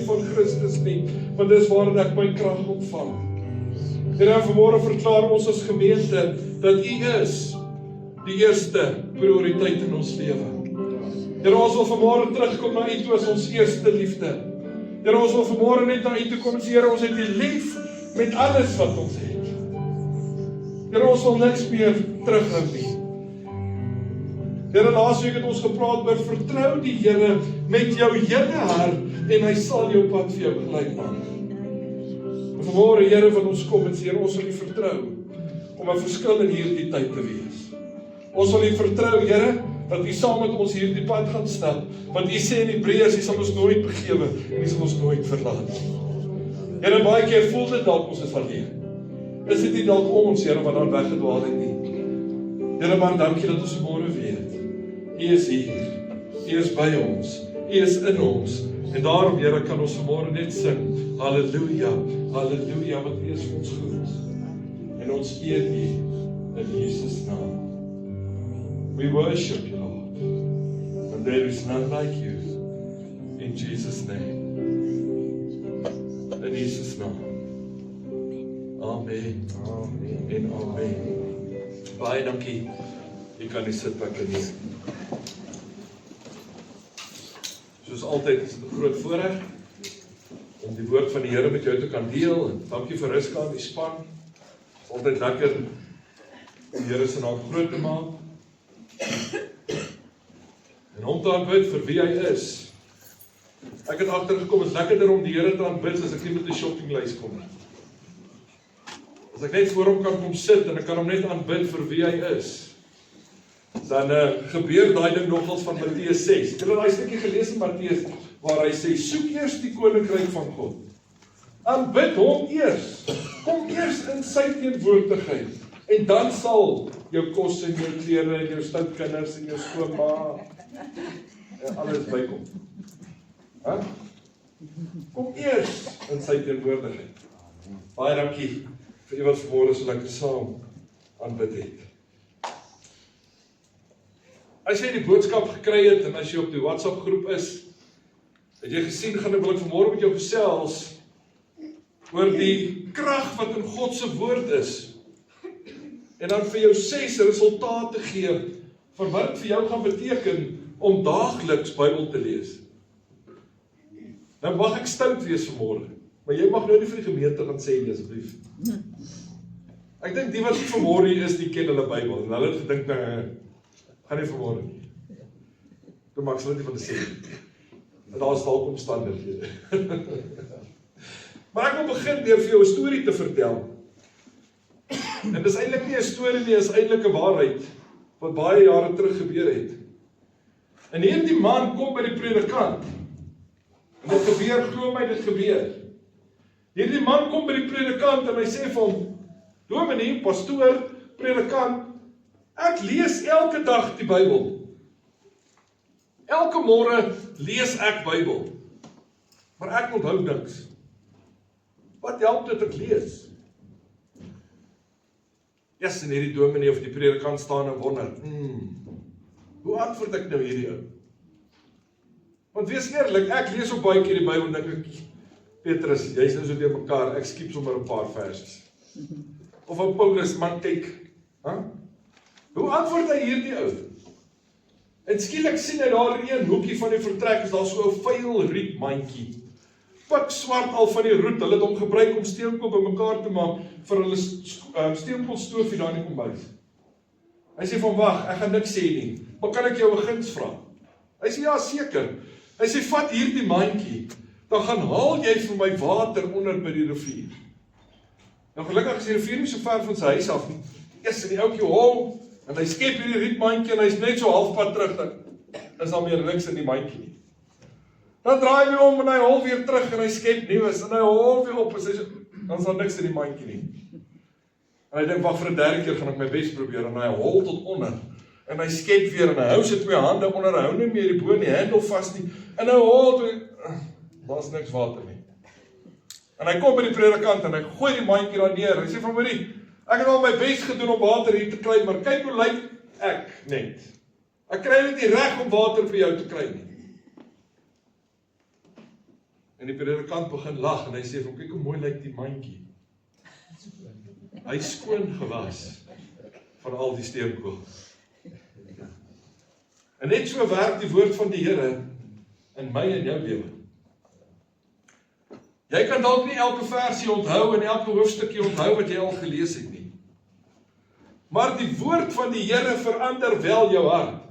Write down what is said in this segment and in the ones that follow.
van Christus nie, want dis waarin ek my krag ontvang. Here, vanmôre verklaar ons as gemeente, dat U is die eerste prioriteit in ons lewe. Here, ons wil vanmôre terugkom na U toe as ons eerste liefde. Here, ons wil vanmôre net na U toe kom en sê, Here, ons het U lief met alles wat ons het. Here, ons wil niks meer terughou nie. Here, laasweek het ons gepraat oor vertrou die Here met jou hele hart en hy sal jou pad vir jou gelyk maak. Vanmôre, Here, wat ons kom en sê, Here, ons wil U vertrou om 'n verskil in hierdie tyd te wees. Ons wil U vertrou, Here, dat U saam met ons hierdie pad gaan stap, want U sê in Hebreërs, U sal ons nooit begewe en U sal ons nooit verlaat. Here, baie keer voel dit dalk ons is alleen. Is dit nie dalk ons, Here, wat dan weggedwaal het nie? Here, maar dankie dat ons vanmôre weet, U is hier, U is by ons, U is in ons, en daarom, Here, kan ons vanmôre net sing, Halleluja, Halleluja, want U is vir ons goed, en ons eer U in Jesus naam. We worship You, Lord, and there is none like You, in Jesus' name, in Jesus' naam. Amen, amen en amen. Baie dankie, jy kan die sitplek neem. Soos altyd is dit 'n groot voorreg om die woord van die Here met jou te kan deel, en dankie vir Riska en die span. Het is altyd lekker om die Here se naam groot te maak, en hom te aanbid vir wie hy is. Ek het agtergekom, is lekkerder om die Here te aanbid as ek nie met 'n shoppinglys kom nie. As ek net voor hom kan kom sit en ek kan hom net aanbid vir wie hy is, dan gebeur daai ding nogals van Matteus 6. Ek het daai stukkie gelees in Matteus waar hy sê, soek eers die koninkryk van God. Aanbid hom eers. Kom eers in sy teenwoordigheid. En dan sal jou kos en jou klere en jou stout-kinders en jou skoonma en alles bykom. Huh? Kom eers in sy teenwoordigheid. Baie dankie vir wat vanmôre so lekker saam aanbid het. As jy die boodskap gekry het en as jy op die WhatsApp groep is, het jy gesien, wil ek vanmôre met jou gesels oor die krag wat in God se woord is. En dan vir jou 6 resultate gee van wat dit vir jou gaan beteken om daagliks Bybel te lees. Nou mag ek stout wees vanmôre, maar jy mag nou nie vir die gemeente gaan sê nie asseblief. Ek dink die wat vanmôre hier is, die ken hulle Bybel en hulle het gedink gaan nie vanmôre nie. Toe maak hulle nie van die sê. En daar is dalk omstandighede. Maar ek wil begin deur vir jou 'n storie te vertel. En dis eintlik nie 'n storie nie, is eintlik 'n waarheid wat baie jare terug gebeur het. En hierdie man kom by die predikant. En dit gebeur, glo my, dit gebeur. Hierdie man kom by die predikant en hy sê vir hom, dominee, pastoor, predikant, ek lees elke dag die Bybel. Elke môre lees ek Bybel. Maar ek onthou niks. Wat help dit ek lees? Yes, en hierdie dominee of die predikant staan en wonder, hoe antwoord ek nou hierdie ou? Want wees eerlik, ek lees op baie keer die Bybel en dink ek, Petrus, jy's nou so deur mekaar, ek skiep sommer 'n paar versies. Of op Paulus, man kyk, hoe antwoord hy hierdie ou? En skielik sien hy daar in een hoekie van die vertrek, is daar so 'n vuil rietmandjie. Pik swart al van die roet, hulle het hom gebruik om steenkool bymekaar te maak vir hulle steenkoolstoofie daar in die kombuis. Hy sê van wag, ek gaan niks sê nie, maar kan ek jou 'n guns vra? Hy sê ja, seker. Hy sê vat hierdie mandjie, dan gaan haal jy vir my water onder by die rivier. Nou gelukkig is die rivier nie so ver van sy huis af nie. Eers in die ouetjie hol, en hy skep hierdie rietmandjie en hy's net so halfpad terug, dan is daar meer niks in die mandjie nie. Dan draai hy om en hy hol weer terug en hy skep nuus en hy hol weer op en hy sê, dan is daar niks in die mandjie nie. En hy dink, wag vir 'n derde keer gaan ek my bes probeer en hy hol tot onder. En hy skep weer en hy hou sy 2 hande onder, hy hou nie meer die bo die handel vas nie. En hy hol toe, daar's niks water nie. En hy kom by die predikant en hy gooi die mandjie daar neer. Hy sê van hoorie, ek het al my bes gedoen om water hier te kry, maar kyk hoe lyk ek net. Ek kry dit nie reg om water vir jou te kry nie. En die predikant begin lag en hy sê, kyk hoe mooi lyk die mandjie. Hy is skoon gewas van al die steenkool. En net so werk die woord van die Here in my en jou lewe. Jy kan dalk nie elke versie onthou en elke hoofstukkie onthou wat jy al gelees het nie. Maar die woord van die Here verander wel jou hart.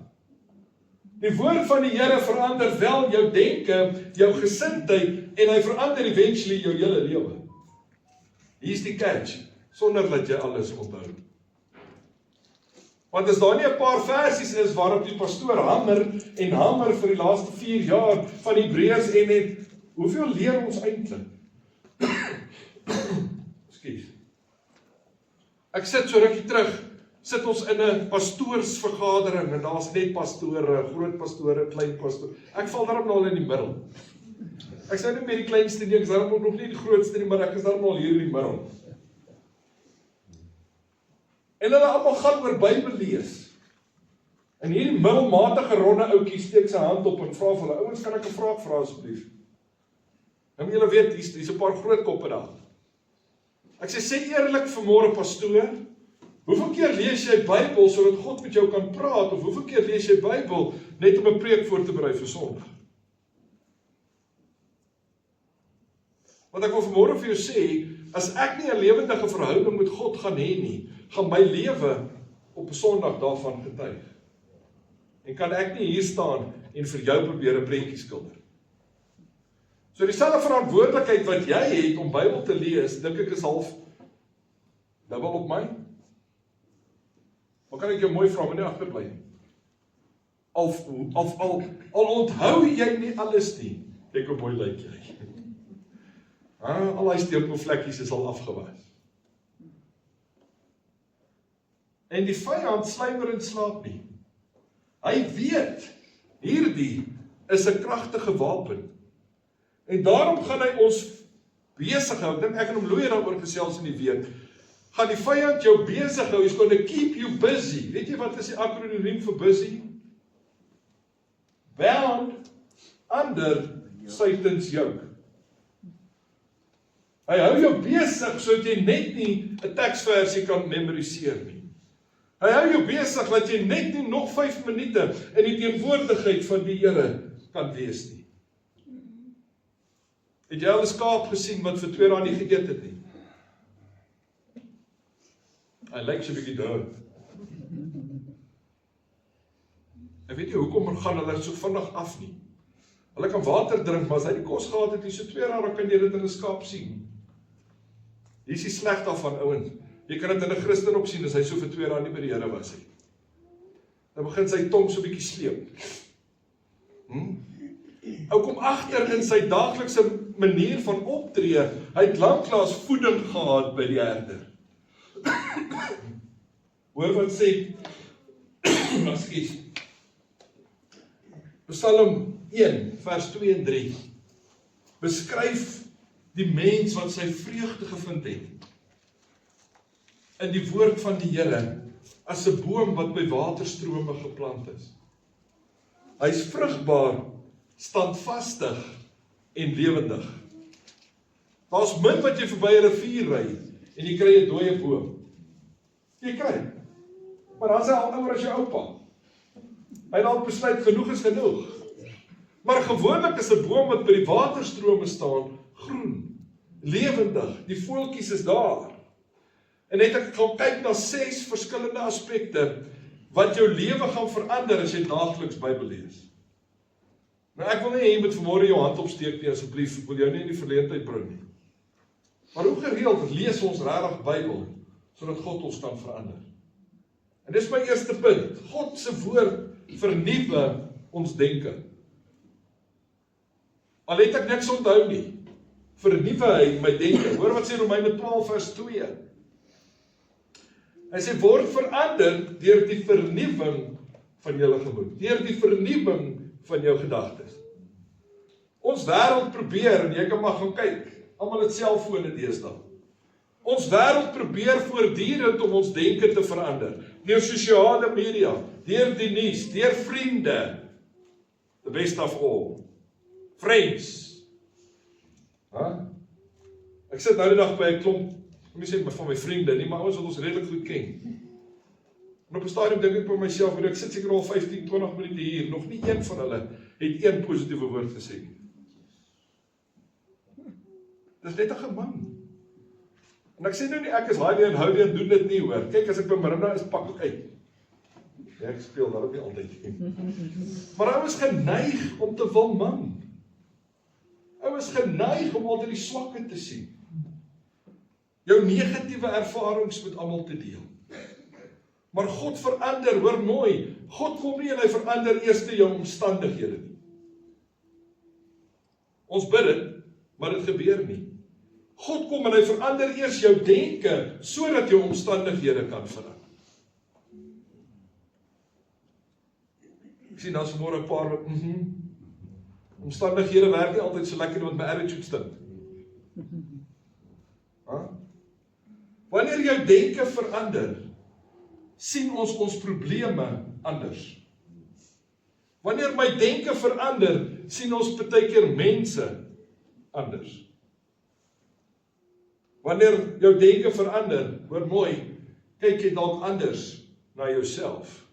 Die woord van die Here verander wel jou denke, jou gesindheid en hy verander eventually jou hele lewe. Hier is die catch, sonder dat jy alles onthou. Want as daar nie 'n paar versies is waarop die pastoor hamer en hamer vir die laaste 4 jaar van Hebreërs en net, hoeveel leer ons eintlik? Ekskuus. Ek sit so rukkie terug, sit ons in 'n pastoorsvergadering en daar's net pastore, groot pastore, klein pastore. Ek val daarom nou in die middel. Ek sê nie meer die kleinste nie, ek is daarom nog nie die grootste nie, maar ek is daarom al hier in die middel. En hulle almal gaan oor Bybel lees. En hierdie middelmatige ronde ouetjie steek sy hand op en vra vir hulle, ouens, kan ek 'n vraag vra asseblief? Nou julle weet, hier's 'n paar groot koppe daar. Ek sê eerlik vanmôre pastoor, hoeveel keer lees jy Bybel sodat God met jou kan praat, of hoeveel keer lees jy Bybel net om 'n preek voor te berei vir Sondag? Want ek wil vanmôre vir jou sê, as ek nie 'n lewendige verhouding met God gaan hê nie, gaan my lewe op 'n Sondag daarvan getuig. En kan ek nie hier staan en vir jou probeer 'n prentjie skilder. So dieselfde verantwoordelikheid wat jy het om Bybel te lees, dink ek is half dubbel op my. Maar kan ek jou mooi vra, moenie agterbly nie. Al onthou jy nie alles nie, kyk hoe mooi lyk jy. Al die steenkoolvlekkies is al afgewas. En die vyand sluimer en slaap nie. Hy weet, hierdie is 'n kragtige wapen. En daarom gaan hy ons besig hou. Ek en hom Louie daaroor gesels in die week. Gaan die vyand jou besig hou, he's going to keep you busy. Weet jy wat is die akroniem vir busy? Bound under Satan's yoke. Hy hou jou besig sodat jy net nie 'n teksversie kan memoriseer nie. Hy hou jou besig dat jy net nie nog 5 minute in die teenwoordigheid van die Here kan wees nie. Het jy al 'n skaap gesien wat vir 2 dae nie geëet het nie? Hy lyk so 'n bietjie dood. En weet jy hoekom gaan hulle so vinnig af nie? Hulle kan water drink, maar as hy die kos gehad het, so 2 dae, dan kan jy dit in 'n skaap sien. Hier is die sleg daarvan, ouens. Jy kan dit in 'n Christen ook sien, as hy so vir 2 dae nie by die Here was nie. Dan begin sy tong so 'n bietjie sleep. Ou kom agter in sy daaglikse manier van optree, hy het lanklaas voeding gehad by die herder. Hoor wat sê, ekskuus, Psalm 1, vers 2 en 3, beskryf die mens wat sy vreugde gevind het in die woord van die Here as 'n boom wat by waterstrome geplant is. Hy is vrugbaar, standvastig en lewendig. Daar's min wat jy verby 'n rivier ry en jy kry 'n dooie boom. Jy kry. Maar dan is hy al ouer as jou oupa. Hy het al besluit genoeg is genoeg. Maar gewoonlik is 'n boom wat by die waterstrome staan, groen, lewendig, die voeltjies is daar. En net ek gaan kyk na 6 verskillende aspekte wat jou lewe gaan verander as jy daagliks Bybel lees. Nou ek wil nie jy moet vanmôre jou hand opsteek nie, asseblief, ek wil jou nie in die verleentheid bring nie. Maar hoe gereeld lees ons regtig Bybel sodat God ons kan verander? En dis my eerste punt. God se woord vernuwe ons denke. Al het ek niks onthou nie, vernuwe hy my denke. Hoor wat sê Romeine 12 vers 2. Hy sê word verander deur die vernuwing van julle gemoed, deur die vernuwing van jou gedagtes. Ons wêreld probeer, en jy kan maar gaan kyk, almal het selfone deesdae. Ons wêreld probeer voortdurend om ons denke te verander, deur sosiale media, deur die nuus, deur vriende, the best of all, friends. Ek sit nou die dag by 'n klomp, kom nie sê van my vriende nie, maar ouens wat ons redelik goed ken. En op 'n stadium dink ek by myself, ek sit seker al 15-20 minute hier, nog nie een van hulle het een positiewe woord gesê nie. Dis net 'n gemang. En ek sê nou nie, ek is highly en holy en doen dit nie, hoor. Kyk, as ek by Marinda is, pak ek uit. Ja, ek speel daarop nie altyd nie. Maar ou is geneig om te wil man. Ou is geneig om altyd die swakke te sien. Jou negatiewe ervarings met almal te deel. Maar God verander, hoor mooi, God kom nie en hy verander eers jou omstandighede nie. Ons bid dit, maar dit gebeur nie. God kom en hy verander eers jou denke, sodat jou omstandighede kan verander. Ek sien, dan is vanmorgen 'n paar wat, omstandighede werk nie altyd so lekker met my attitude stink. Wanneer jou denke verander, sien ons probleme anders. Wanneer my denke verander, sien ons baie keer mense anders. Wanneer jou denke verander, hoor mooi, kyk jy dalk anders na jouself.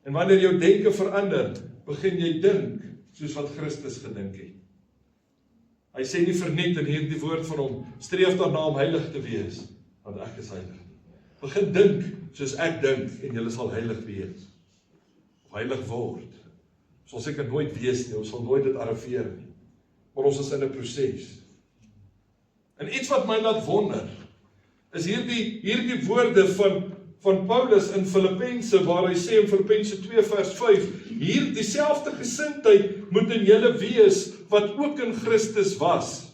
En wanneer jou denke verander, begin jy dink soos wat Christus gedink het. Hy sê nie verniet in hierdie woord van hom, streef daarna om heilig te wees, want ek is heilig. Begin dink soos ek dink, en julle sal heilig wees. Of heilig word. Ons sal seker nooit wees nie, ons sal nooit dit arriveer nie. Maar ons is in 'n proses. En iets wat my laat wonder, is hierdie woorde van Paulus in Filippense, waar hy sê in Filippense 2 vers 5, hier dieselfde gesindheid moet in julle wees, wat ook in Christus was.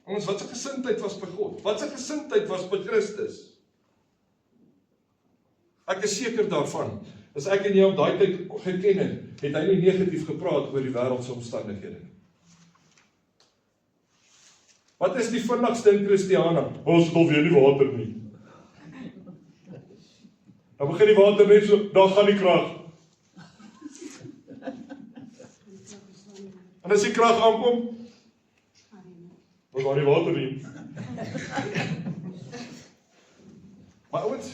Ons, wat se gesindheid was by God? Wat se gesindheid was by Christus? Ek is seker daarvan, as ek en jy op daai tyd geken het hy nie negatief gepraat oor die wêreldse omstandighede. Wat is die vinnigste in Christiana? Ons het alweer nie water nie. Dan begin die water net so, dan gaan die krag. En as die krag aankom, dan gaan die water nie. Maar ouens,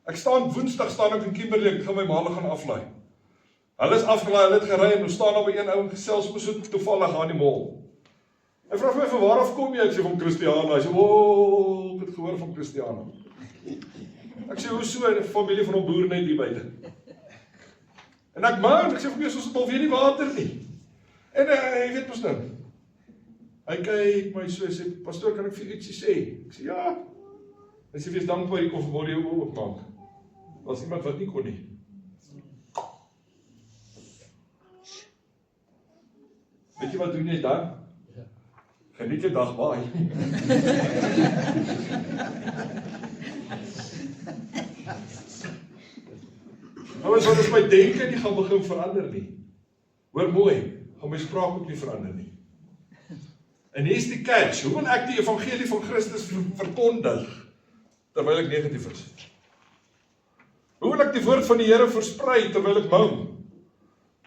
ek woensdag ek in Kimberley, ek gaan my maal gaan aflaai. Hulle is afgelaai, hulle het gery en ons staan op by een ou en gesels so toevallig aan die mall. Hy vra vir my, van waar af kom jy? Ek sê van Christiana. Hy sê, ek het gehoor van Christiana. Ek sê, hoe so, 'n familie van 'n boer net hier buite. En ek sê vir my, ons het alweer nie water nie. En hy weet mos nou. Hy kyk my so, hy sê, pastoor, kan ek vir ietsie sê? Ek sê, ja. Hy sê, wees dankbaar, jy kon vanmôre jou oë oopmaak. Was iemand wat nie kon nie. Weet jy wat doen jy dan? Geniet jou dag baie. Ouens, wat is my denke nie gaan begin verander nie. Hoor mooi, gaan my spraak ook nie verander nie. En hier is die catch, hoe wil ek die evangelie van Christus verkondig, terwyl ek negatief is? Hoe wil ek die woord van die Here versprei, terwyl ek mou?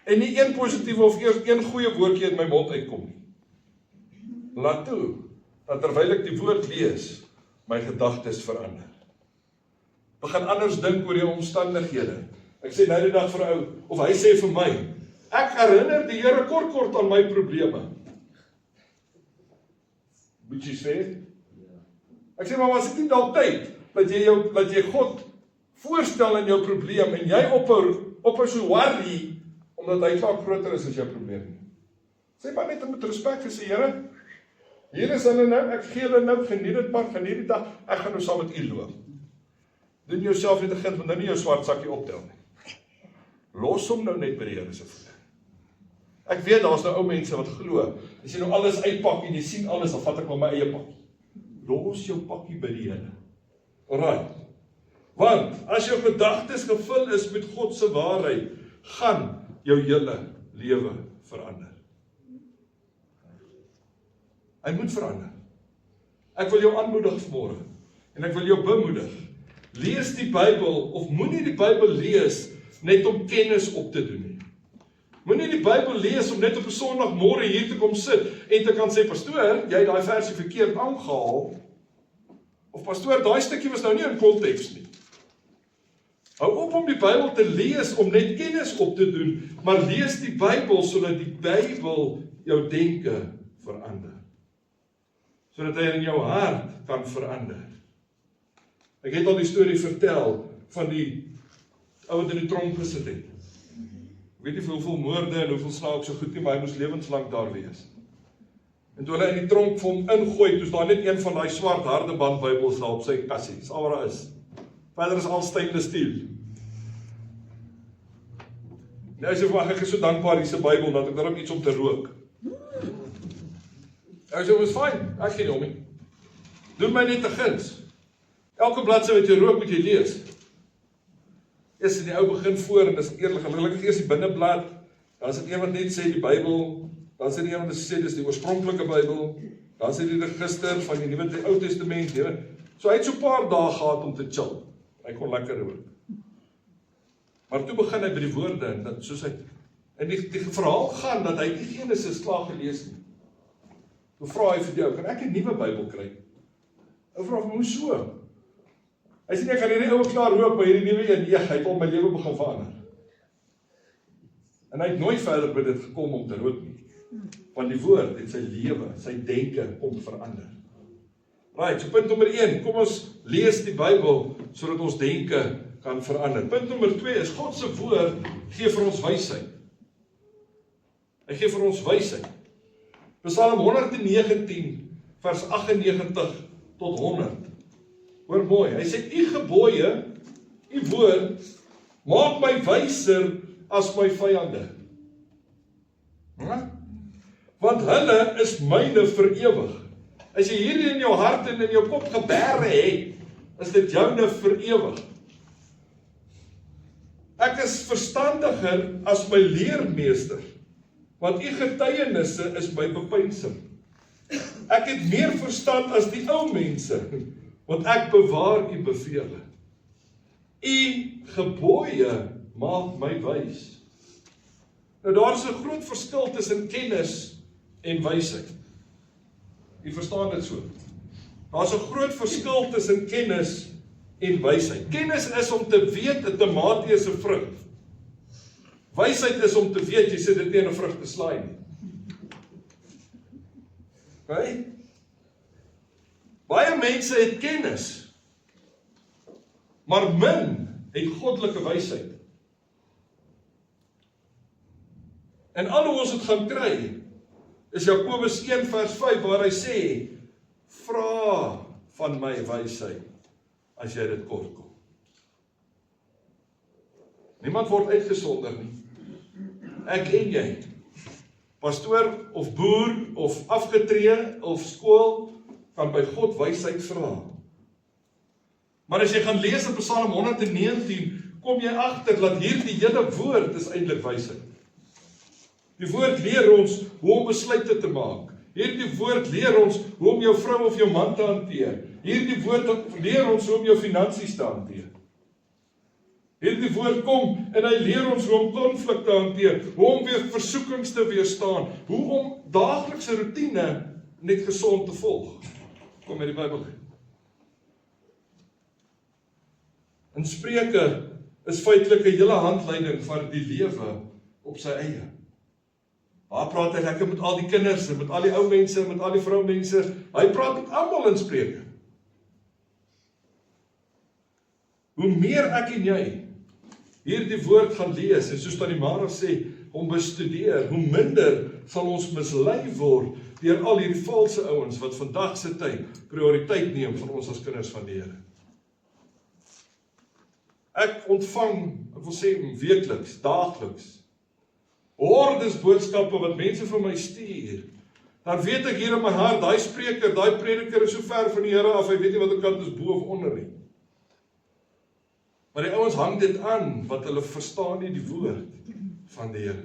En nie een positiewe of eers een goeie woordjie in my mond uitkom nie. Laat toe, dat terwyl ek die woord lees, my gedagtes verander. Begin anders dink oor jou omstandighede. Ek sê nou die dag vir 'n ou, of hy sê vir my, ek herinner die Here kort aan my probleme. Moet jy sê? Ek sê, maar was dit nie dalk tyd, dat jy God voorstel in jou probleem, en jy ophou so worry, omdat hy vaak groter is as jou probleem. Sê maar net met respek gesê, Here, hier is hulle nou, ek gee hulle nou, geniet dit maar, geniet die dag, ek gaan nou saam met u loop. Doen jouself net 'n kind, want nou nie jou swart sakkie optel nie. Los hom nou net by die Here se voete. Ek weet, daar is nou ou mense wat glo, as jy nou alles uitpak en jy sien alles, dan vat ek maar my eie pakkie. Los jou pakkie by die Here. Alright. Want, as jou gedagtes gevul is met God se waarheid, gaan jou hele lewe verander. Hy moet verander. Ek wil jou aanmoedig vanmôre, en ek wil jou bemoedig. Lees die Bybel, of moenie die Bybel lees, net om kennis op te doen nie. Moenie die Bybel lees om net op 'n Sondagmôre hier te kom sit en te kan sê, pastoor, jy het daai versie verkeerd aangehaal. Of pastoor, daai stukkie was nou nie in konteks nie. Hou op om die Bybel te lees om net kennis op te doen, maar lees die Bybel sodat die Bybel jou denke verander. Sodat hy in jou hart kan verander. Ek het al die storie vertel van die ou wat in die tronk gesit het. Ek weet nie vir hoeveel moorde en hoeveel slae so goed nie, maar hy moes lewenslang daar wees. En toe hulle in die tronk vir hom ingooi, toe's daar net een van daai swart harde band Bybels daar op sy kassie. Dis al wat daar is. Verder is al stainless steel. Nou sê ek, ek is so dankbaar hier's 'n Bybel dat ek daarop iets om te rook. Ek sê, was fyn, ek gee nie om nie. Doen my net 'n guns. Elke bladsy wat jy rook, moet jy lees. Eers in die ou begin voor, en dis eerlik, gelukkig eers die binneblad, dan is dit een wat net sê die Bybel, dan is dit een wat sê dis die oorspronklike Bybel, dan is dit die register van die Nuwe Ou Testament. So hy het so 'n paar dae gehad om te chill. Hy kon lekker rook. Maar toe begin hy by die woorde, en dat, soos hy, en die verhaal gaan, dat hy nie Genesis klaar gelees nie. Toe vra hy vir jou, kan ek 'n nuwe Bybel kry? Hy vra vir hoe so? Hy sê nie, ek kan hierdie ouwe klaar rook, maar hierdie nuwe een, hy het al my lewe begin verander. En hy het nooit verder by dit gekom om te rook nie. Want die woord het sy lewe, sy denke om verander. Right, so punt nommer 1, kom ons lees die Bybel, sodat ons denke kan verander. Punt nommer 2 is, God se woord gee vir ons wysheid. Hy gee vir ons wysheid. Psalm 119, vers 98 tot 100. Hoor mooi, hy sê, u gebooie, u woord, maak my wyser as my vyande. Want hulle is myne vir ewig. As jy hierdie in jou hart en in jou kop geberre het, is dit joune vir ewig. Ek is verstandiger as my leermeester, want u getuienisse is my bepeinsing. Ek het meer verstand as die ou mense, want ek bewaar u bevele. U gebooie maak my wys. Nou daar is 'n groot verskil tussen kennis en wysheid. U verstaan dit so. Daar is 'n groot verskil tussen kennis en wysheid. Kennis is om te weet 'n tamatie is 'n vrug. Wysheid is om te weet jy sit dit nie in 'n vrug te slaai nie. Okay? Baie mense het kennis, maar min het goddelike wysheid. En al hoe ons dit gaan kry, is Jakobus 1 vers 5 waar hy sê, vra van my wysheid, as jy dit kort kom. Niemand word uitgesonder nie. Ek en jy. Pastoor of boer of afgetree of skool kan by God wysheid vra. Maar as jy gaan lees in Psalm 119, kom jy agter dat hierdie hele woord is eintlik wysheid. Die woord leer ons hoe om besluite te maak. Hierdie woord leer ons hoe om jou vrou of jou man te hanteer. Hierdie woord leer ons hoe om jou finansies te hanteer. Hierdie woord kom en hy leer ons hoe om konflik te hanteer, hoe om weer versoekings te weerstaan, hoe om daaglikse roetine net gesond te volg. Kom met die Bybel. In Spreuke is feitelik 'n hele handleiding vir die lewe op sy eie. Daar praat hy lekker met al die kinders, met al die ou mense, met al die vroumense. Hy praat met almal in Spreuke. Hoe meer ek en jy hierdie woord gaan lees, en soos Tannie Mara sê, om bestudeer, hoe minder sal ons mislei word deur al hierdie valse ouens wat vandag se tyd prioriteit neem van ons as kinders van die Here. Ek ontvang, ek wil sê weekliks, daagliks, hordes boodskappe wat mense vir my stuur. Dan weet ek hier in my hart, daai spreker, daai prediker is so ver van die Here af, hy weet nie wat ek kant is bo of onder nie. Maar die ouens hang dit aan, wat hulle verstaan nie die woord van die Here.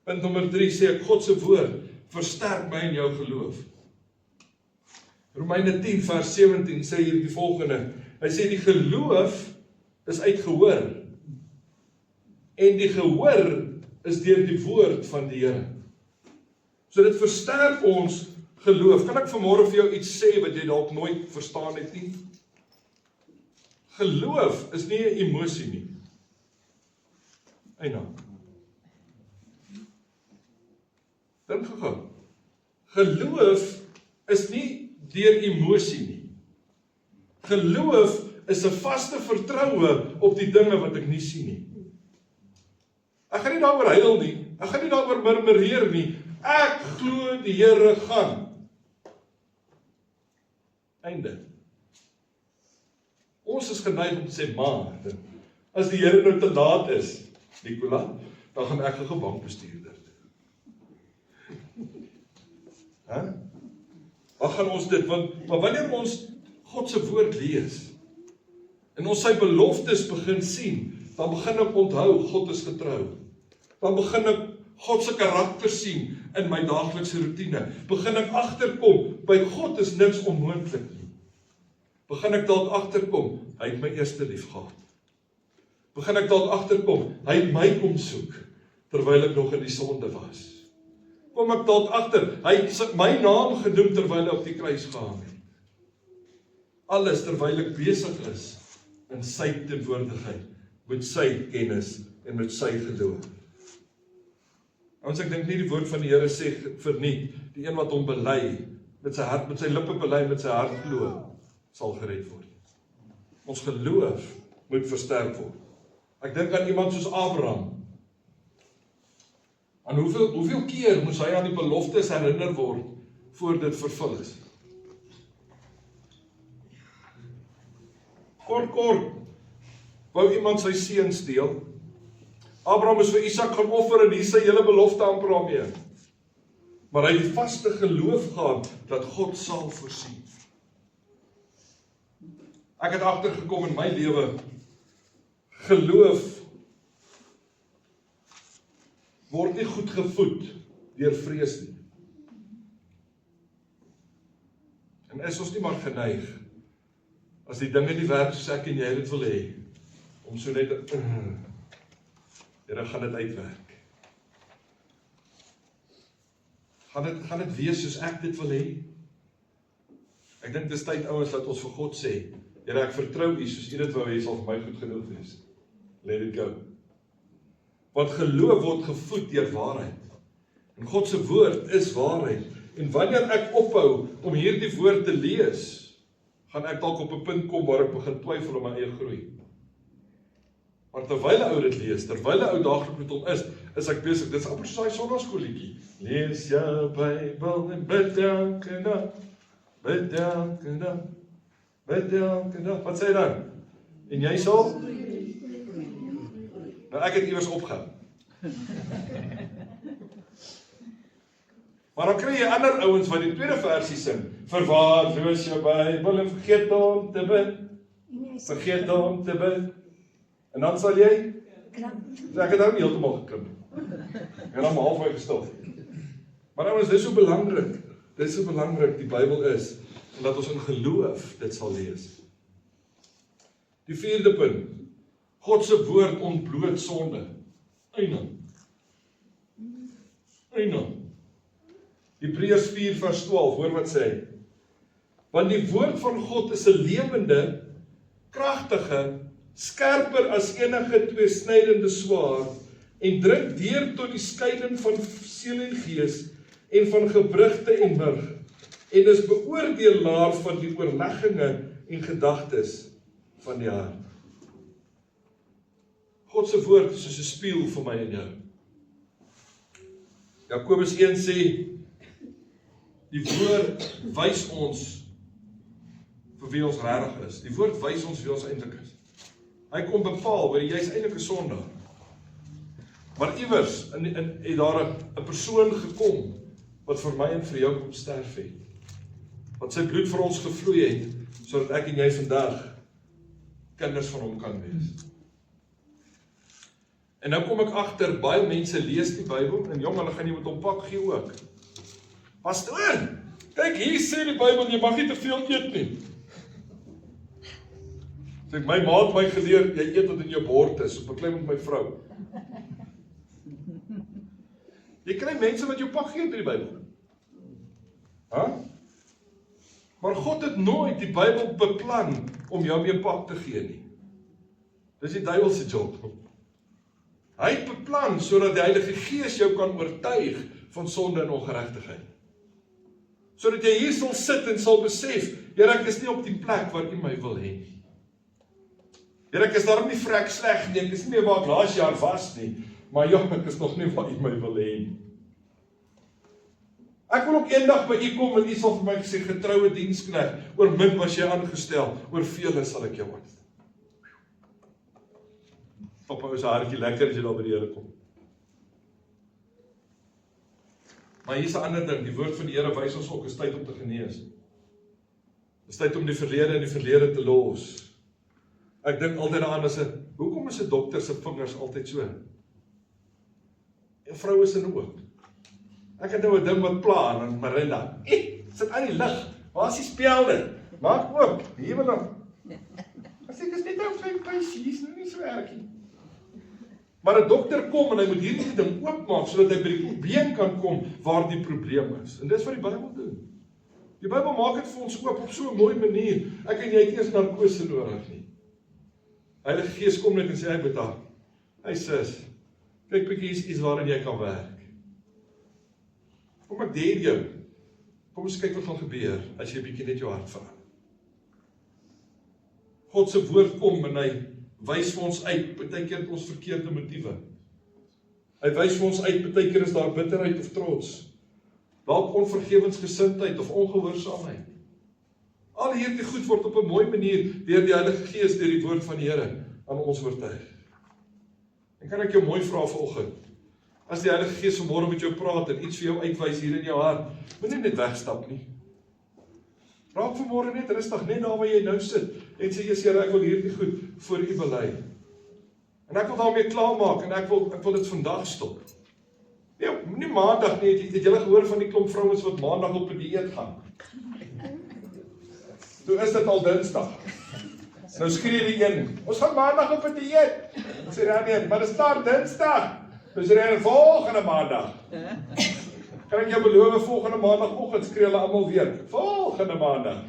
Punt nommer 3 sê ek, God se woord versterk my in jou geloof. Romeine 10 vers 17 sê hier die volgende, hy sê die geloof is uit gehoor. en die gehoor is deur die woord van die Here. So dit versterk ons geloof. Kan ek vanmôre vir jou iets sê wat jy dalk nooit verstaan het nie? Geloof is nie 'n emosie nie. Eina. Dink gou. Geloof is nie deur emosie nie. Geloof is 'n vaste vertroue op die dinge wat ek nie sien nie. Ek gaan nie daaroor huil nie. Ek gaan nie daaroor murmureer nie. Ek glo die Here gaan. Einde. Ons is geneig om te sê, maar, as die Here nou te laat is, Nicola, dan gaan ek 'n bankbestuurder. Wat gaan ons dit, maar wanneer ons God se woord lees, en ons sy beloftes begin sien, dan begin ek onthou, God is getrou. Dan begin ek God se karakter sien in my daaglikse roetine. Begin ek agterkom, by God is niks onmoontlik nie. Begin ek dalk agterkom, hy het my eerste lief gehad. Begin ek dalk agterkom, hy het my kom soek, terwyl ek nog in die sonde was. Kom ek dalk agter, hy het my naam genoem terwyl hy op die kruis gehang het. Alles terwyl ek besig is in sy teenwoordigheid, met sy kennis en met sy geloof. Ons ek dink nie die woord van die Here sê verniet, die een wat hom bely, met sy hart, met sy lippe bely, met sy hart glo, sal gered word. Ons geloof moet versterk word. Ek dink aan iemand soos Abraham. En hoeveel keer moes hy aan die beloftes herinner word, voor dit vervul is? Kort, wou iemand sy seun steel. Abraham is vir Isak gaan offer en hier sy hele belofte amper daarmee. Maar hy het die vaste geloof gehad dat God sal voorsien. Ek het agtergekom in my lewe, geloof word nie goed gevoed deur vrees nie. En is ons nie maar geneig, as die dinge nie werk soos ek en jy dit wil hê, om so net Here, gaan dit uitwerk. Gaan dit wees soos ek dit wil hê? Ek dink dis tyd ouens dat ons vir God sê, Here, ek vertrou U soos U dit wou hê, sal vir my goed genoeg wees. Let it go. Want geloof word gevoed deur waarheid. En God se woord is waarheid. En wanneer ek ophou om hierdie woord te lees, gaan ek dalk op 'n punt kom waar ek begin twyfel om my eie groei. Maar terwyl 'n ou dit lees, terwyl 'n ou daaglik met hom is ek besig. Dit is amper soos daai sonnaskoolletjie. Lees jou Bybel en bid elke dag. Bid elke dag. Bid elke dag. Wat sê hy dan? En jy sal? Nou ek het iewers opgehou. Maar dan kry jy ander ouens wat die tweede versie sing. Verwaarloos jou Bybel en vergeet hom te bid. Vergeet hom te bid. En dan sal jy? Ek het ook nie heeltemal gekrimp. En dan halfweg gestop. Maar ouens, dit is so belangrik. Dit is so belangrik die Bybel is, en dat ons in geloof dit sal lees. Die vierde punt. God se woord ontbloot sonde. Eina. Hebreërs 4 vers 12, hoor wat sê hy. Want die woord van God is 'n lewende, kragtige, skerper as enige tweesnydende swaard en dring deur tot die skeiding van siel en gees en van gewrigte en murg en is beoordelaar van die oorlegginge en gedagtes van die hart. God se woord is soos 'n spieël vir my en jou. Jakobus 1 sê, die woord wys ons vir wie ons regtig is. Die woord wys ons wie ons eintlik is. Hy kom bepaal, hoor, jy is eintlik 'n sondaar. Maar iewers het daar 'n persoon gekom wat vir my en vir jou kom sterf het. Wat sy bloed vir ons gevloei het, sodat ek en jy vandag kinders van hom kan wees. En nou kom ek agter, baie mense lees die Bybel, en jong, hulle gaan jy met hom pak gee ook. Pastoor, kyk, hier sê die Bybel, jy mag nie te veel eet nie. Sê, my ma het my geleer, jy eet wat in jou bord is, so beklei met my vrou. Jy kry mense wat jou pak gee by die Bybel. Maar God het nooit die Bybel beplan om jou meer pak te gee nie. Dis die duiwel se job. Hy het beplan sodat die Heilige Gees jou kan oortuig van sonde en ongeregtigheid. Sodat jy hier sal sit en sal besef, Here, ek is nie op die plek waar U my wil hê nie. Here, ek is daarom nie vrek sleg nie, ek is nie meer waar ek laas jaar was nie, maar ja, ek is nog nie waar U my wil hê nie. Ek wil ook eendag by U kom en U sal vir my sê, getroue diensknegt, oor min was jy aangestel, oor vele sal ek jou aanstel. Papa, is 'n hartjie lekker as jy daar by die Here kom. Maar hier is 'n ander ding, die woord van die Here wys ons ook, is tyd om te genees. Dis tyd om die verlede te los. Ek dink altyd daaraan, hoekom is 'n dokter se vingers altyd so? En vroue se ook. Ek het nou 'n ding wat pla, en Marilla, sit aan die lig, waar is die spelde? Maak oop, hier wil hom. As ek is net op my piesie, is nou nie so erg nie. Maar 'n dokter kom en hy moet hierdie ding oopmaak, sodat hy by die probleem kan kom waar die probleem is. En dis wat die Bybel doen. Die Bybel maak dit vir ons oop op so 'n mooi manier. Ek en jy het eers narkose nodig nie. Heilige Gees kom net en sê, Beta, hey sis, kyk bietjie is iets waarin jy kan werk. Kom ek deel jou. Kom ons kyk wat gaan gebeur as jy bietjie net jou hart verander. God se woord kom en hy wys vir ons uit, baie keer het ons verkeerde motiewe. Hy wys vir ons uit, baie keer is daar bitterheid of trots. Dalk onvergewensgesindheid of ongehoorsaamheid. Al hierdie goed word op 'n mooi manier deur die Heilige Gees, deur die woord van die Here aan ons oortuig. En kan ek jou mooi vra vanoggend, as die Heilige Gees vanmôre met jou praat en iets vir jou uitwys hier in jou hart, moenie net wegstap nie. Raak vanmôre net rustig, net daar waar jy nou sit, en sê, Here, ek wil hierdie goed voor U bely. En ek wil daarmee klaarmaak, en ek wil dit vandag stop. Nee, nie maandag nie, het julle gehoor van die klomp vrouens wat maandag op 'n dieet gaan? Toe is dit al Dinsdag. Nou skree die een, ons gaan maandag op 'n dieet. Ek sê, nee, maar dit staan Dinsdag. Dus er volgende maandag. Kan ek jou beloof, volgende maandagoggend skree hulle almal weer. Volgende maandag.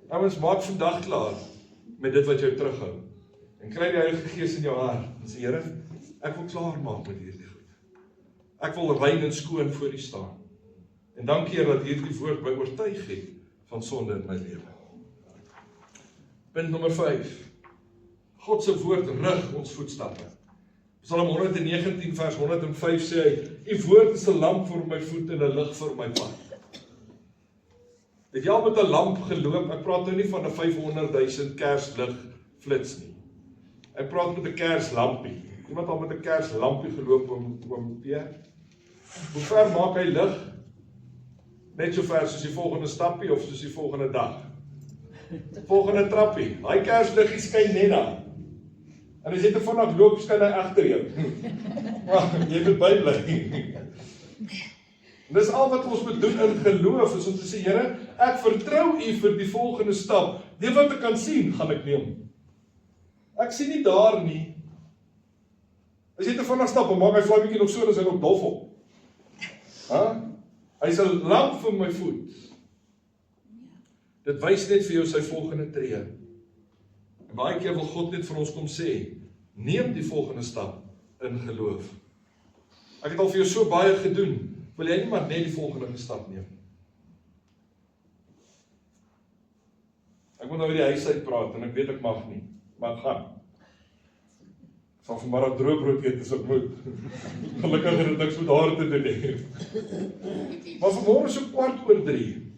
Ouens, maak vandag klaar met dit wat jou terughou. En kry die Heilige Gees in jou hart. En sê, Here, ek wil klaar maak met hierdie goed. Ek wil rein en skoon voor U staan. En dankie Here dat hierdie woord my oortuig het van sonde in my lewe. Punt nommer 5. God se woord rig ons voetstappe. Psalm 119 vers 105 sê hy, U woord is 'n lamp vir my voet en 'n lig vir my pad. Het jy al met 'n lamp geloop? Ek praat nou nie van 'n 500 000 kerslig flits nie. Ek praat met 'n kerslampie. Iemand al met 'n kerslampie geloop oom Pierre? Hoe ver maak hy lig? Net so ver soos die volgende stappie of soos die volgende dag. Volgende trappie. Daai kersliggie skyn net daar. En as jy te vinnig loop, skyn hy agter jou. Jy moet bybly. Dis al wat ons moet doen in geloof, is om te sê, Here, ek vertrou U vir die volgende stap. Dit wat ek kan sien, gaan ek neem. Ek sien nie daar nie. As jy te vinnig stap, en maak hy vlei bietjie nog so, dan is hy nog dof op. Hy is 'n lamp vir my voet. Dit wys net vir jou sy volgende tree. En baie keer wil God net vir ons kom sê, neem die volgende stap in geloof. Ek het al vir jou so baie gedoen, wil jy nie maar net die volgende stap neem? Ek moet nou weer die huis uit praat, en ek weet ek mag nie, maar ek gaan. Ek sal vanmiddag droogbrood eet as ek moet. Gelukkig het dit niks met haar te doen nie. Maar vanmôre so 2:15,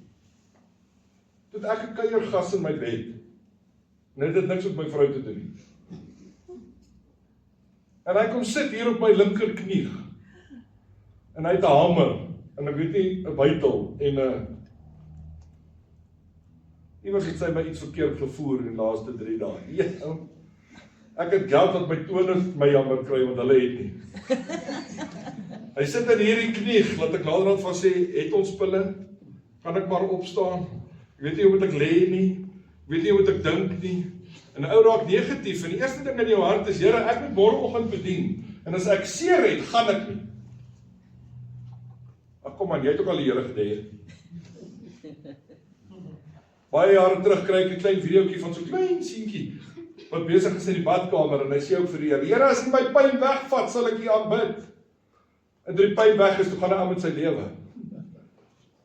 toe ek 'n kuiergas in my bed, en dit niks met my vrou te doen nie. En hy kom sit hier op my linkerknie, en hy het 'n hamer, en ek weet nie, 'n bytel, en iemand het sy my iets verkeerd gevoer in die laaste 3 dae. Ek het geld dat my tone my jammer kry, want hulle het nie. Hy sit in hierdie knie, laat ek naderhand van sê, het ons pille? Kan ek maar opstaan? Ek weet nie hoe moet ek lê nie, ek weet nie hoe moet ek dink nie. En 'n ou raak negatief, en die eerste ding in jou hart is, Here, ek moet môreoggend bedien, en as ek seer het, gaan ek nie. Ag kom man, jy het ook al die Here gedeel. Baie jare terug kry ek 'n klein videoetjie van so 'n klein seentjie wat besig is in die badkamer en hy sê ook vir die Here, Here, as jy my pyn wegvat, sal ek U aanbid. En toe die pyn weg is, toe gaan hy aan met sy lewe.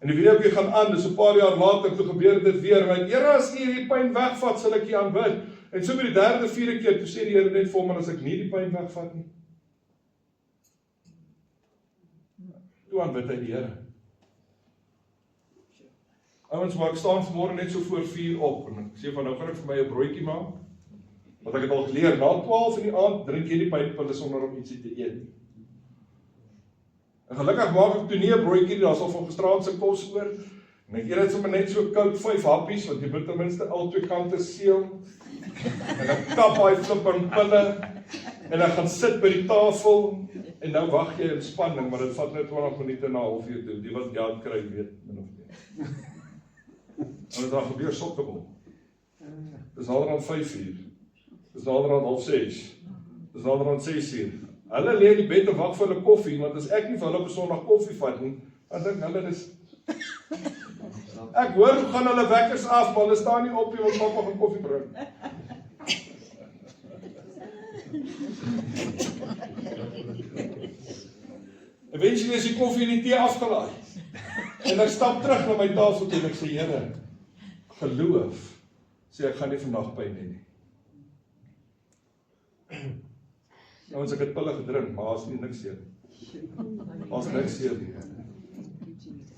En die videoetjie gaan aan, dis 'n paar jaar later, toe gebeur dit weer, en Here, as U hierdie pyn wegvat, sal ek U aanbid. En so by die derde, vierde keer, toe sê die Here net vir hom, as ek nie die pyn wegvat nie, toe aanbid hy die Here. Ouens, maar ek staan vanmôre net so voor 4 op, en ek sê van nou gaan ek vir my 'n broodjie maak, want ek het al geleer, na 12 in die aand, drink jy nie pynpille sonder om ietsie te eet. En gelukkig maak ek toe nie 'n broodjie, daar is al van gisteraand se kos oor, en ek eet dit sommer net so koud, 5 happies, want jy moet ten minste al 2 kante seël, en ek kap hy flipping pille, en ek gaan sit by die tafel, en nou wag jy in spanning, maar dit vat net 20 minute na 1 halfuur toe, die wat ja kry weet, min of meer. En wat daar gebeur sokkebol. Dis naderhand 5 uur, dis naderhand 5:30, dis naderhand 6 uur. Hulle lê in die bed en wag vir hulle koffie, want as ek nie vir hulle op 'n Sondag koffie vat nie, dan dink hulle dis... Ek hoor hoe gaan hulle wekkers af, maar hulle staan nie op nie, want pappa gaan koffie bring. Eventually is die koffie en die tee afgelaai. En ek stap terug na my tafel toe en ek sê, Here, geloof, sê ek gaan nie vandag pyn hê nie. Nou as ek het pille gedrink, maar as nie niks seer. As niks seer nie.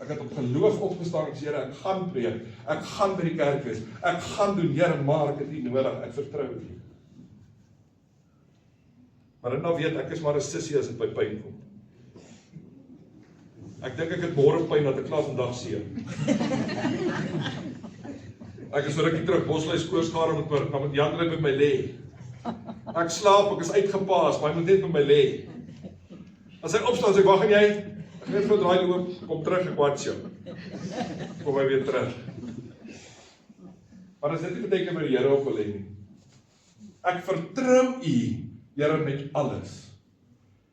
Ek het op geloof opgestaan, ek sê, Here, ek gaan preek, ek gaan by die kerk wees, ek gaan doen, Here, maar ek het nie nodig, ek vertrou nie. Maar nou weet ek is maar 'n sissie as dit by pyn kom. Ek dink ek het môre pyn dat ek klaar vandag seer. Ek is vir rukkie terug Bosluis Koorskade met Jan by my lê. Ek slaap, ek is uitgepaas, maar hy moet net by my lê. As hy opstaan, sê ek, waar gaan jy? Ek net vir draai loop, kom terug, ek watch jou. Kom hy weer terug. Maar as dit nie beteken my die Here op wil hê nie. Ek vertrou U, Here, met alles.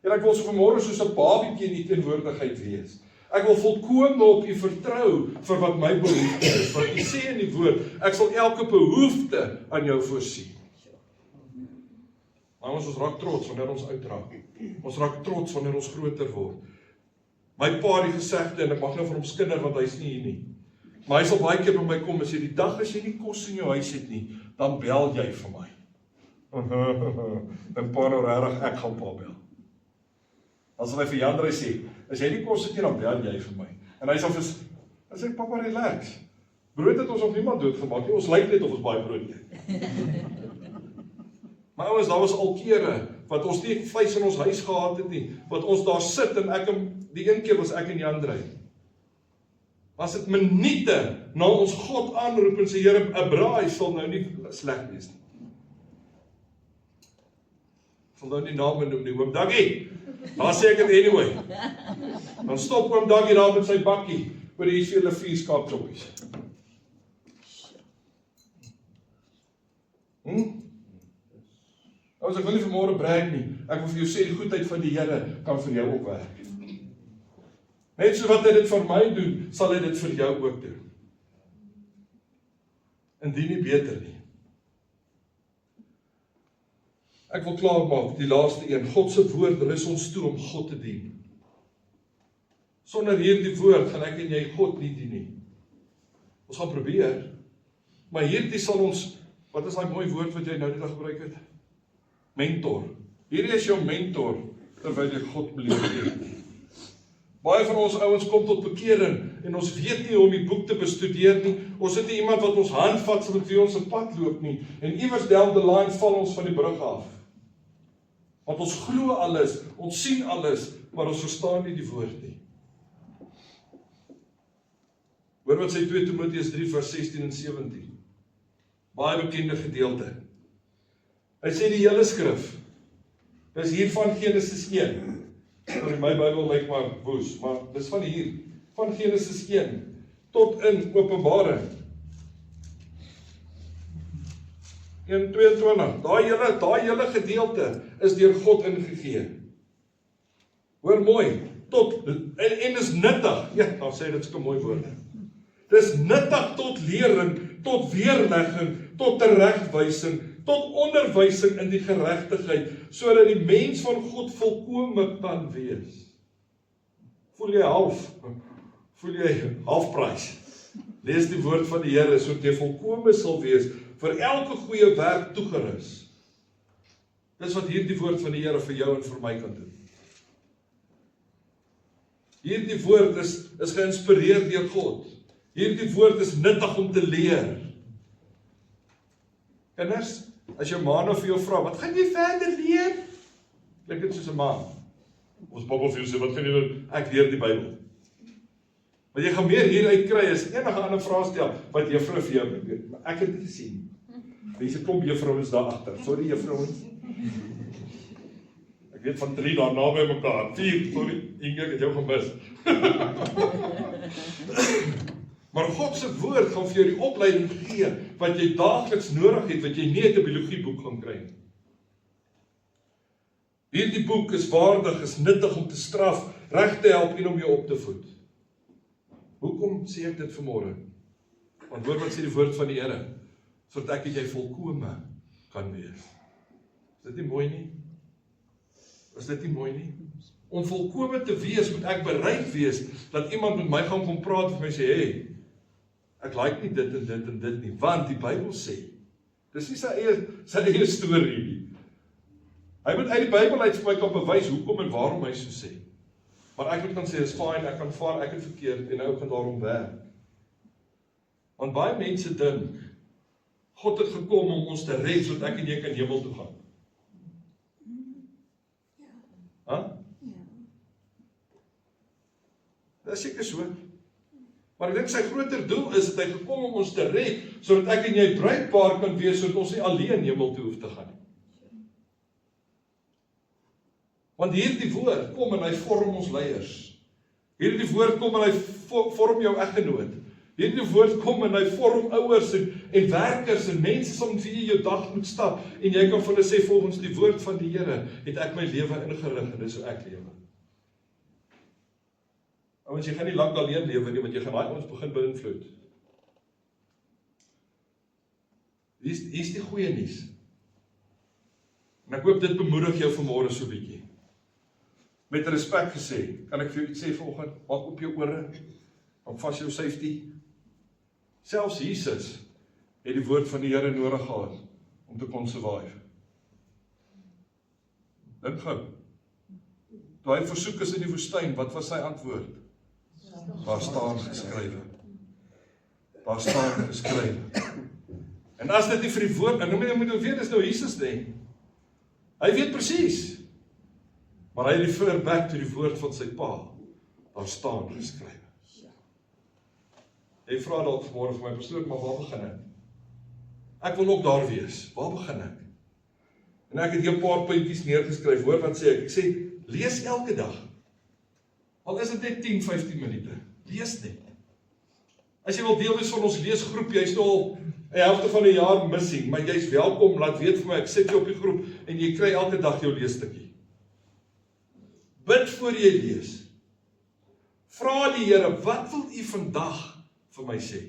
Here, ek wil so vanmôre soos 'n babietjie in U teenwoordigheid wees. Ek wil volkome op U vertrou vir wat my behoefte is. Want U sê in die woord, ek sal elke behoefte aan jou voorsien. Maar ons raak trots wanneer ons uitraak. Ons raak trots wanneer ons groter word. My pa het die gesegde, en ek mag nou vir hom skinder, want hy's nie hier nie. Maar hy sal baie keer by my kom en sê, die dag as jy nie kos in jou huis het nie, dan bel jy vir my. En pa nou regtig, ek gaan pa bel. Dan sal hy vir Jandrey sê, as jy nie kos het nie, dan bel jy vir my. En hy sal vir, dan sê papa, relax. Brood het ons op niemand doodgemaak nie, ons lyk net of ons baie brood eet. Maar ouens, daar was al kere, wat ons nie vleis in ons huis gehad het nie, wat ons daar sit, en die een keer was ek en Jandrey. Was dit minute, na ons God aanroep en sê, Here, 'n braai sal nou nie sleg wees nie. Sal nou nie name noem nie, oom Daggie. Daar sê ek het anyway. Dan stop oom Daggie daar met sy bakkie, oor hier is vir julle 4 skaapchoppies. As ek wil nie vanmôre brag nie, ek wil vir jou sê, die goedheid van die Here kan vir jou ook werk. Net so wat hy dit vir my doen, sal hy dit vir jou ook doen. Indien nie beter nie. Ek wil klaar maak, die laaste een. God se woord rus ons toe om God te dien. Sonder hierdie woord gaan ek en jy God nie dien nie. Ons gaan probeer, maar hierdie sal ons, wat is daai mooi woord wat jy nou net gebruik het? Mentor. Hierdie is jou mentor, terwyl jy God beleef. Baie van ons ouens kom tot bekering, en ons weet nie hoe om die boek te bestudeer nie. Ons het nie iemand wat ons hand vat, so met wie ons 'n pad loop nie. En iewers down the line val ons van die brug af. Want ons glo alles, ons sien alles, maar ons verstaan nie die woord nie. Hoor wat sê 2 Timoteus 3 vers 16 en 17. Baie bekende gedeelte. Hy sê die hele skrif, dis hier van Genesis 1, my Bybel lyk maar woes, maar dis van hier, van Genesis 1, tot in Openbaring, 1:22, daai hele gedeelte is deur God ingegee. Hoor mooi, en is nuttig. Ja, dan sê dit so 'n mooi woord. Dis nuttig tot lering, tot weerlegging, tot teregwysing, tot onderwysing in die geregtigheid, sodat die mens van God volkome kan wees. Voel jy halfprys? Lees die woord van die Here, sodat jy volkome sal wees, vir elke goeie werk toegerus. Dis wat hierdie woord van die Here vir jou en vir my kan doen. Hierdie woord is geïnspireer deur God. Hierdie woord is nuttig om te leer. Kinders, as jou ma nou vir jou vra, wat gaan jy verder leer? Klink dit soos 'n ma. Ons pappa vir jou sê, wat gaan jy doen? Ek leer die Bybel. Maar jy gaan meer hieruit kry as enige ander vraag stel, wat juffrou vir jou weet. Maar ek het dit gesien. Dis 'n klomp juffrouens daar agter. Sorry juffrouens. Ek weet van 3 daar naby mekaar. 4, sorry, ek het jou gemis. Maar God se woord gaan vir jou die opleiding gee wat jy daagliks nodig het, wat jy nie uit 'n biologieboek gaan kry nie. Hierdie boek is waardig, is nuttig om te straf, reg te help en om jou op te voed. Hoekom sê ek dit vanmôre? Want hoor wat sê die woord van die Here, sodat ek en jy volkome kan wees. Is dit nie mooi nie? Is dit nie mooi nie? Om volkome te wees, moet ek bereid wees, dat iemand met my gaan kom praat en my sê, hey, ek like nie dit en dit en dit nie, want die Bybel sê, dis nie sy eie storie nie. Hy moet uit die Bybel uit vir my kan bewys hoekom en waarom hy so sê. Maar ek moet kan sê, is fine, ek kan vaar, ek het verkeerd, en nou gaan daarom werk. Want baie mense dink, God het gekom om ons te red, sodat ek en jy kan hemel toe gaan. Dit is seker so. Maar ek dink sy groter doel is, dat hy gekom om ons te red, sodat ek en jy bruikbaar kan wees, sodat ons nie alleen hemel toe hoef te gaan nie. Want hierdie woord kom en hy vorm ons leiers. Hierdie woord kom en hy vorm jou eggenoot. Hierdie woord kom en hy vorm ouers en werkers en mense som vir jy jou dag moet stap. En jy kan vir hulle sê, volgens die woord van die Here, het ek my lewe ingerig en dis hoe ek lewe. Want jy gaan nie lank alleen lewe nie, want jy gaan daai ons begin beïnvloed. Hier is die goeie nuus. En ek hoop dit bemoedig jou vanmôre so bietjie. Met respek gesê, kan ek vir jou iets sê vanoggend, maak op jou ore, maak vas jou safety. Selfs Jesus het die woord van die Here nodig gehad om te kon survive. Dink gou. Toe hy versoek is in die woestyn, wat was sy antwoord? Daar staan geskrywe. Daar staan geskrywe. En as dit nie vir die woord, en nou moet jy weet, dis nou Jesus nie. Hy weet presies. Maar hy refer back to die woord van sy pa. Daar staan geskrywe. Jy vra dalk vanmôre vir my pastoor, maar waar begin ek? Ek wil ook daar wees. Waar begin ek? En ek het hier 'n paar puntjies neergeskryf. Hoor wat sê ek? Ek sê, lees elke dag. Al is dit net 10-15 minute. Lees net. As jy wil deel wees van ons leesgroep, jy's nou al 'n helfte van 'n jaar missing, maar jy's welkom, laat weet vir my, ek sit jou op die groep, en jy kry elke dag jou leesstukkie. Bid voor jy lees. Vra die Here, wat wil U vandag vir my sê?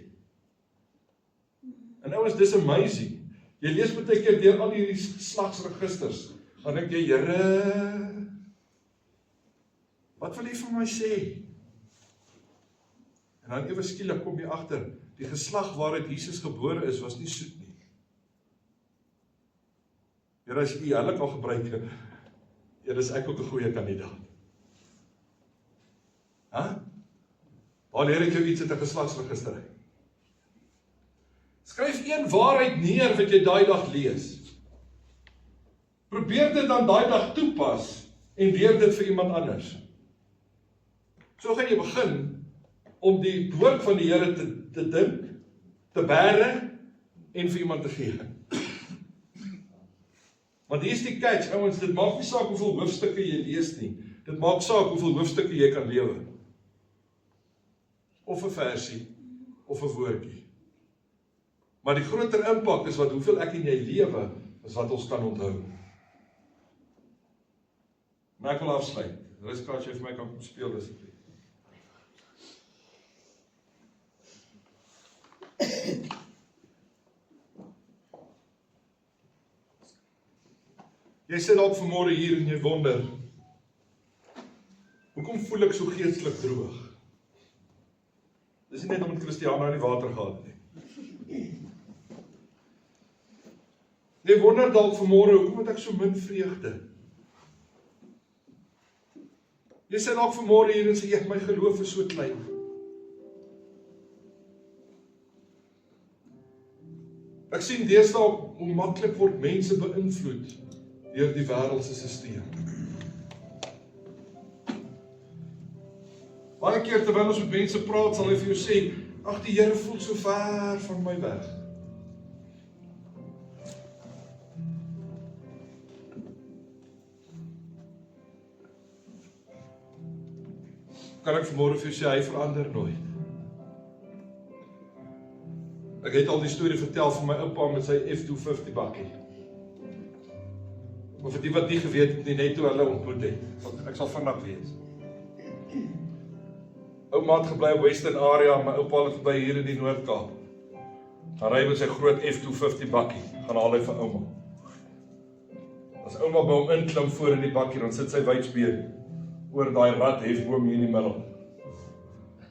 En ouens, dis amazing. Jy lees baie keer deur al hierdie slagsregisters, dan dink jy, Here, wat wil U vir my sê? En dan ewe skielik kom jy agter, die geslag waaruit Jesus gebore is, was nie soet nie. Here, as U hulle kan gebruik, Here, is ek ook 'n goeie kandidaat. Waar leer ek jou iets uit 'n geslagsregister uit? Skryf een waarheid neer wat jy daai dag lees. Probeer dit dan daai dag toepas en leer dit vir iemand anders. So gaan jy begin om die woord van die Here te dink, te bære en vir iemand te gee. Want hier is die catch, ouens, dit maak nie saak hoeveel hoofstukke jy lees nie. Dit maak saak hoeveel hoofstukke jy kan lewe. Of 'n versie, of 'n woordjie. Maar die groter impak is wat hoeveel ek en jy lewe, is wat ons kan onthou. Maar ek wil afsluit. Ruska, as jy vir my kan speel, asseblief. Jy sit dalk vanmôre hier en jy wonder, hoekom voel ek so geestelik droog? Dis nie net omdat Christiana in die water gehad nie. Jy wonder dalk vanmôre, hoekom het ek so min vreugde? Jy sit dalk vanmôre hier en sê, my geloof is so klein. Ek sien deesdae hoe maklik word mense beïnvloed deur die wêreldse stelsel. Baie keer terwyl ons met mense praat, sal hy vir jou sê, ag, die Here voel so ver van my weg. Kan ek vanmôre vir jou sê, hy verander nooit. Ek het al die storie vertel van my oupa met sy F250 bakkie. Maar vir die wat nie geweet het nie, net toe hulle ontmoet het. Ek sal vinnig wees. Ouma het gebly op Western area, my oupa het gebly hier in die Noord-Kaap. Dan ry met sy groot F250 bakkie, gaan haal hy vir ouma. As ouma by hom inklim voor in die bakkie, dan sit sy wydsbeen oor daai rad hefboom hier in die middel.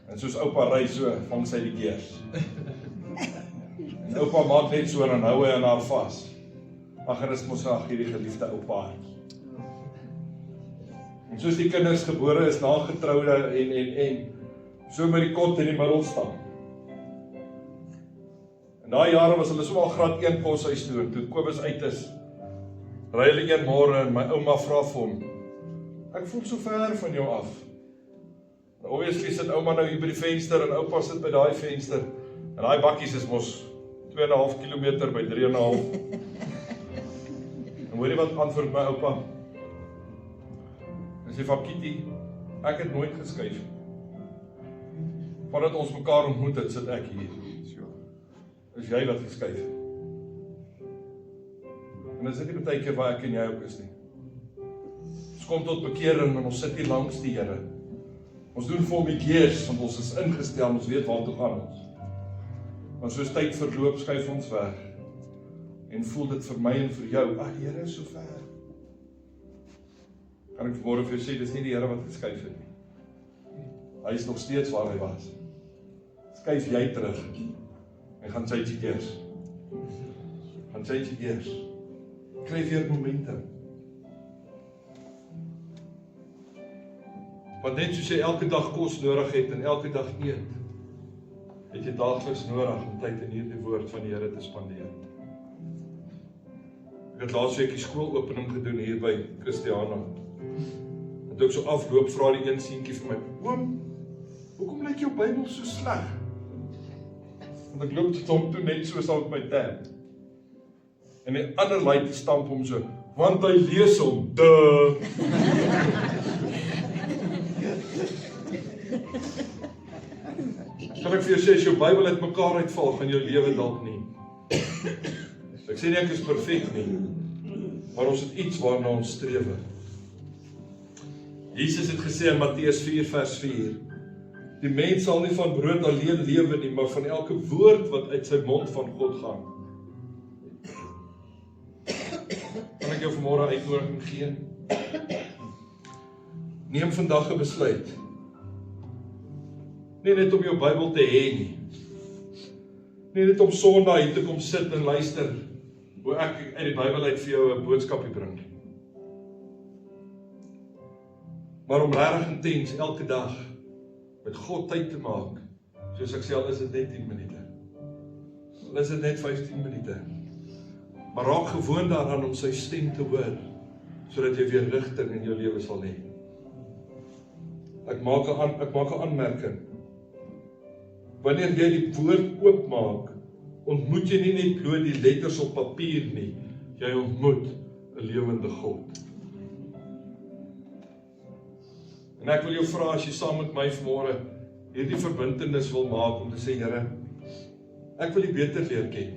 En soos oupa ry so, vang sy die gears. En oupa maak net so, en hou hy aan haar vas. Ag, en is mos ag hierdie geliefde oupa. En soos die kinders gebore is, na getroude en so met die kont in die middel staan. En daai jare was hulle so al graad 1 koshuis toe, toe Kobus uit is, ry hulle een môre en my ouma vra vir hom, ek voel so ver van jou af. En obviously sit ouma nou hier by die venster en oupa sit by daai venster. En daai bakkies is mos 2,5 kilometer by 3,5. En hoor jy wat antwoord my oupa? Hy sê van Kitty, ek het nooit geskuif. Vandat ons mekaar ontmoet het, sit ek hier. Is jy wat geskuif? En dis nie baie keer waar ek en jy ook is nie. Ons kom tot bekering en ons sit hier langs die Here. Ons doen vir hom die gears, want ons is ingestel, ons weet waartoe gaan ons. Maar soos tyd verloop, skuif ons weg. En voel dit vir my en vir jou, ag, die Here is so ver. Kan ek vanmôre vir jou sê, dis nie die Here wat geskuif het nie. Hy is nog steeds waar hy was. Skuif jy terug. Hy gaan sy gears. Gaan sy gears. Kry weer momentum. Want net soos jy elke dag kos nodig het en elke dag eet, het jy daagliks nodig om tyd in hierdie woord van die Here te spandeer. Ek het laas week die skoolopening gedoen hier by Christiana. En toe ek so afloop, vra die een seentjie vir my, oom, hoekom lyk jou Bybel so sleg? Want ek loop tot hom toe net so saam met my tab. En die ander lui te stamp hom so, want hy lees hom, duh. Kan ek vir jou sê, as jou Bybel uit mekaar uitval, gaan jou lewe dalk nie. Ek sê nie ek is perfek nie, maar ons het iets waarna ons strewe. Jesus het gesê in Matteus 4 vers 4, die mens sal nie van brood alleen lewe nie, maar van elke woord wat uit sy mond van God gaan. Kan ek jou vanmôre uitnodiging gee? Neem vandag 'n besluit. Nie net om jou Bybel te hê nie. Nie net om Sondag hier te kom sit en luister hoe ek uit die Bybel uit vir jou 'n boodskapie bring. Maar om regtig intens elke dag met God tyd te maak. Soos ek sê, al is dit net 10 minute. Al is dit net 15 minute. Maar raak gewoond daaraan om sy stem te hoor, sodat jy weer rigting in jou lewe sal hê. Ek maak 'n aanmerking. Wanneer jy die woord oopmaak, ontmoet jy nie net bloot die letters op papier nie, jy ontmoet 'n lewende God. En ek wil jou vra, as jy saam met my vanmôre hierdie verbintenis wil maak, om te sê, Here, ek wil U beter leer ken.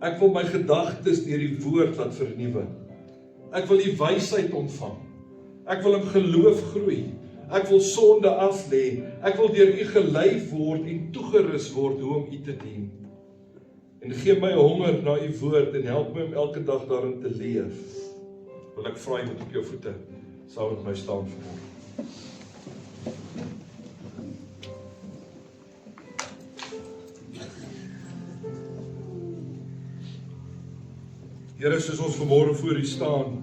Ek wil my gedagtes deur die woord laat vernuwe. Ek wil U wysheid ontvang. Ek wil in geloof groei. Ek wil sonde af lê. Ek wil deur U gelei word en toegerus word hoe om U te dien. En gee my honger na U woord en help my om elke dag daarin te leef. Wil ek vra jy moet op jou voete saam met my staan vanmôre. Here, soos ons vanmôre voor U staan,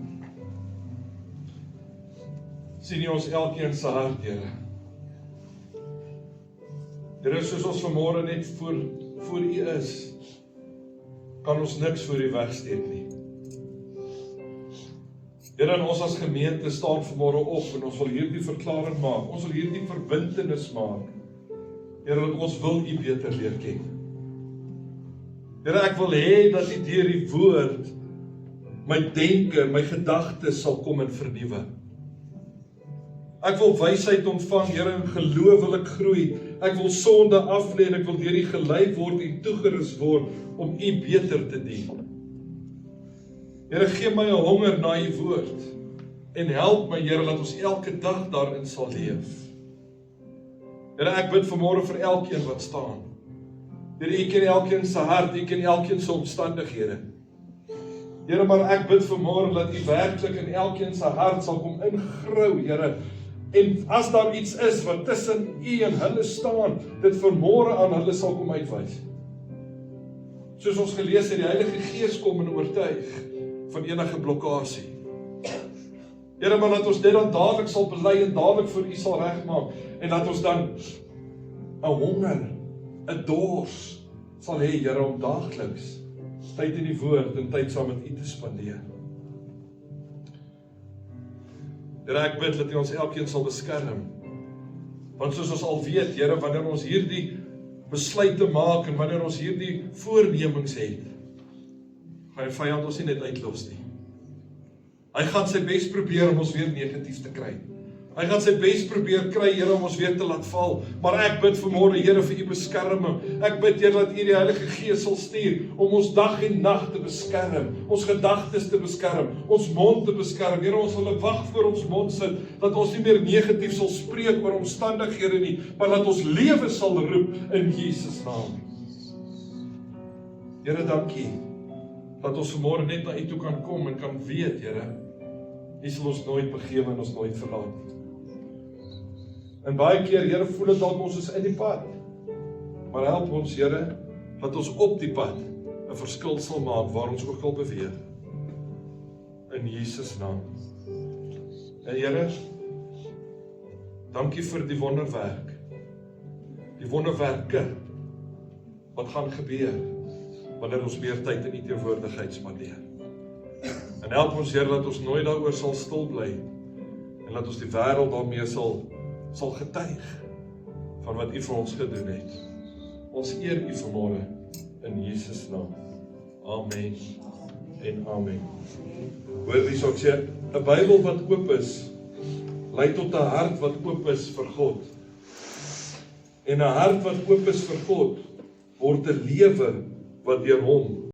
sien U ons elkeen se hart, Here. Here, soos ons vanmôre net voor U is, kan ons niks voor U wegsteek nie. Here, en ons as gemeente staan vanmôre op en ons wil hierdie verklaring maak, ons wil hierdie verbintenis maak. Here, dat ons wil U beter leer ken. Here, ek wil hê dat U deur die woord my denke, my gedagtes sal kom en vernuwe. Ek wil wysheid ontvang, Here, in geloof wil ek groei. Ek wil sonde aflê en ek wil deur U gelei word en toegerus word om U beter te dien. Here, gee my 'n honger na U woord en help my, Here, dat ons elke dag daarin sal leef. Here, ek bid vanmôre vir elkeen wat staan. Here, U ken elkeen se hart, U ken elkeen se omstandighede. Here, maar ek bid vanmôre dat U werklik in elkeen se hart sal kom ingrou, Here. En as daar iets is wat tussen U en hulle staan, dit vanmôre aan hulle sal kom uitwys. Soos ons gelees het, die Heilige Gees kom en oortuig van enige blokkasie. Here, maar dat ons dit dan dadelik sal bely en dadelik vir U sal regmaak en dat ons dan 'n honger, 'n dors sal hê, Here, om daagliks tyd in die woord en tyd saam met U te spandeer. Here, ek bid dat U ons elkeen sal beskerm. Want soos ons al weet, Here, wanneer ons hierdie besluite maak en wanneer ons hierdie voornemings het, gaan die vyand ons nie net uitlos nie. Hy gaan sy bes probeer om ons weer negatief te kry. Hy gaan sy bes probeer kry, Here, om ons weer te laat val. Maar ek bid vanmôre, Here, vir U beskerming. Ek bid, Here, dat U die Heilige Gees sal stuur om ons dag en nag te beskerm, ons gedagtes te beskerm, ons mond te beskerm. Here, ons wil 'n wag voor ons mond sit, dat ons nie meer negatief sal spreek oor omstandighede nie, maar dat ons lewe sal roep in Jesus naam. Here, dankie dat ons vanmôre net na U toe kan kom en kan weet, Here, U sal ons nooit begewe en ons nooit verlaat nie. En baie keer, Here, voel dit dalk ons is in die pad. Maar help ons, Here, dat ons op die pad 'n verskil sal maak waar ons ook al beweeg. In Jesus naam. En Here, dankie vir die wonderwerk. Die wonderwerke wat gaan gebeur wanneer ons meer tyd in U teenwoordigheid spandeer. En help ons, Here, dat ons nooit daaroor sal stil bly en dat ons die wêreld daarmee sal getuig van wat U vir ons gedoen het. Ons eer U vanmôre in Jesus naam. Amen en amen. Hoor wie sê ek sê, 'n Bybel wat oop is, lei tot 'n hart wat oop is vir God. En 'n hart wat oop is vir God, word 'n lewe wat deur Hom